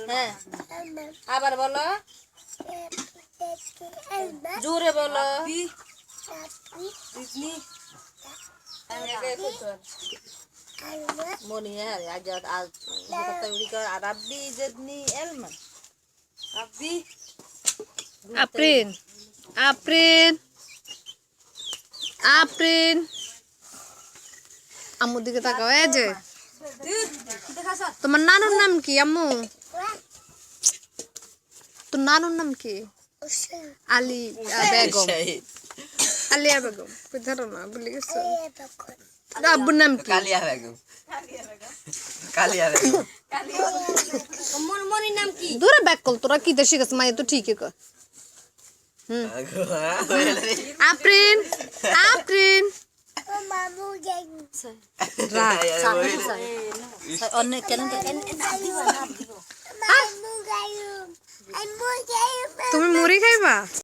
হ্যাঁ আবার বলো জোরে বলো মনি আজ রাব্বি জদনি এলমান রাব্বি আপ্রিন আপ্রিন আপ্রিন আম্মুর দিকে তাকাও এই যে তোমার নানুর নাম কি আম্মু তোর নানুর নাম কি আলী বেগম আলিয়া বেগম কই ধরো না ভুলে গেছো আব্বুর নাম কি কালিয়া বেগম কালিয়া বেগম মনির নাম কি দূরে ব্যাক কল তোরা কি দেশে গেছে মায়ে তো ঠিকই কর আপ্রিন আপ্রিন অনেক কেন তুমি মুড়ি খাইবা